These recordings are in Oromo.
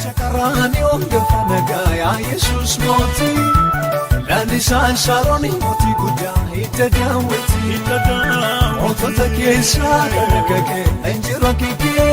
Chakarani ongefa nagaya Yesus moti Lanisan sharoni moti guda itadawati Otota kesa kanakake enjiro kike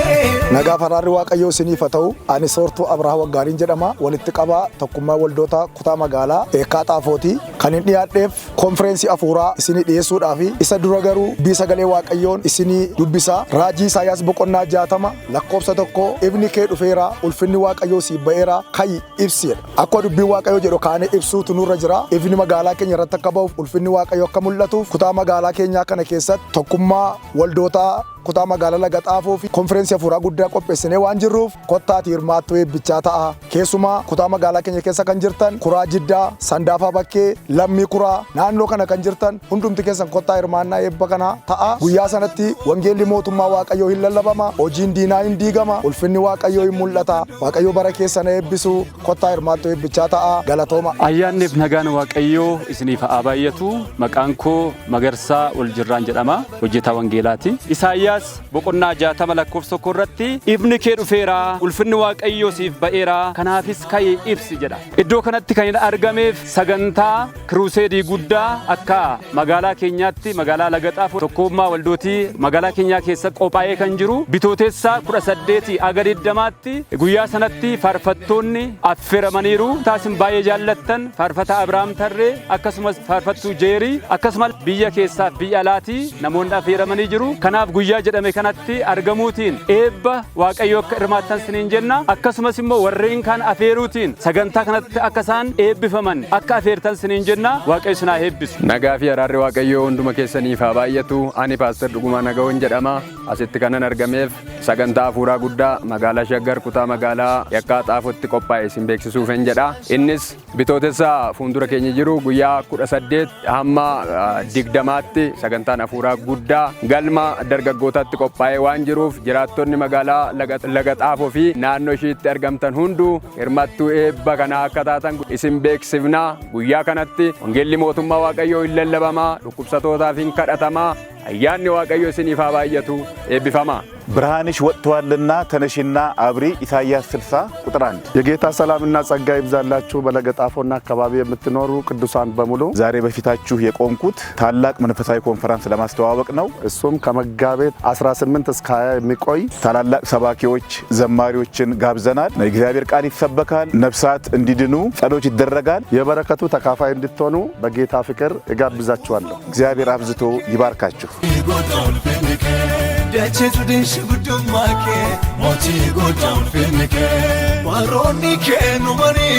Nagaa fararri waaqayyo isiniif ta'u ani soortuu Abrahaa Waggaariin jedhama walitti qabaa tokkummaa waldoota kutaa magaalaa Eekkaa Xaafooti kan hin dhiyaadheef konferensii afuuraa isinii dhiyeessuudhaaf isa dura garuu sagalee waaqayyoon isinii dubbisa raajii Isaayaas boqonnaa 60 lakkoofsa 1 ibni kee dhufeera ulfinni waaqayyoo siif ba'eera kayi ibsi akka dubbii waaqayyoo jedhu kaane ibsuutu nurra jira ibni magaalaa keenya irratti akka ba'uuf ulfinni waaqayyoo akka mul'atuuf kutaa magaalaa keenyaa kana keessatti tokkummaa waldoota kutaa magaalaa Laga Xaafoo fi konferensii afuuraa guddaa qopheessinee waan jirruuf kottaati hirmaattuu eebbichaa ta'a keessumaa kutaa magaalaa keenya keessa kan jirtan kuraa Jiddaa Sandaafaa Bakkee Lammii Kuraa naannoo kana kan jirtan hundumti keessan kottaa hirmaannaa eebba kana ta'a guyyaa sanatti wangeelli mootummaa waaqayyoo hin lallabama hojiin diinaa hin diigama ulfinni waaqayyoo hin mul'ata waaqayyoo bara keessan eebbisu kottaa hirmaattuu eebbichaa ta'a galatooma ayyaanneef nagaan waaqayyoo isiniif haa baay'atu maqaan koo Magarsaa Waljirraan jedhama hojjetaa wangeelaati Isaayyaas boqonnaa 60 lakkoofsa 1 irratti ibni kee dhufeera ulfinni waaqayyoo siif ba'eera kanaafis ka'ii ibsi jedha iddoo kanatti kan argameef sagantaa kruuseedii guddaa akka magaalaa keenyaatti magaalaa Laga Xaafoo tokkummaa waldootii magaalaa keenyaa keessatti qophaa'ee kan jiru bitootessa 18 aga 20tti guyyaa sanatti faarfattoonni affeeramaniiru taasin baay'ee jaallattan faarfata Abrahaam Tarree akkasumas faarfattuu Jeerii akkasumas biyya keessaa biyya alaatii namoonni affeeramanii jiru kanaaf guyyaa jedhame kanatti argamuutiin eebba waaqayyoo akka hirmaattan siniin jenna akkasumas immoo warreen kan afeeruutiin sagantaa kanatti akka isaan eebbifaman akka afeertan siniin jenna waaqayyo sinaa eebbisu nagaa fi araarri waaqayyoo hunduma keessaniif haa baay'atu ani paaster Dhugumaa Nagawoon jedhama asitti kanan argameef sagantaa afuuraa guddaa magaalaa Shaggar kutaa magaalaa Eekkaa Xaafootti qophaa'e isin beeksisuufin jedha innis bitootessa fuuldura keenya jiru guyyaa 18 hamma 20tti sagantaan afuuraa guddaa galma dargaggootaatti qophaa'ee waan jiruuf jiraattonni magaalaa Laga Xaafoo fi naannoo ishiitti argamtan hunduu hirmattuu eebba kana akka taatan isin beeksifna guyyaa kanatti wangeelli mootummaa waaqayyoo hin lallabamaa dhukkubsatootaaf hin kadhatamaa ayyaanni waaqayyoo isiniif haa baay'atu eebbifama ብርሃንሽ ወጥቷልና ተነሽና አብሪ ኢሳይያስ 60 ቁጥር 1 የጌታ ሰላምና ጸጋ ይብዛላችሁ በለገ ጣፎና አካባቢ የምትኖሩ ቅዱሳን በሙሉ ዛሬ በፊታችሁ የቆምኩት ታላቅ መንፈሳዊ ኮንፈረንስ ለማስተዋወቅ ነው እሱም ከመጋቢት 18 እስከ 20 የሚቆይ ታላላቅ ሰባኪዎች ዘማሪዎችን ጋብዘናል የእግዚአብሔር ቃል ይሰበካል ነፍሳት እንዲድኑ ጸሎት ይደረጋል የበረከቱ ተካፋይ እንድትሆኑ በጌታ ፍቅር እጋብዛችኋለሁ እግዚአብሔር አብዝቶ ይባርካችሁ Dachetu dinshi gudumake Moti godown filmike Waroni ke numani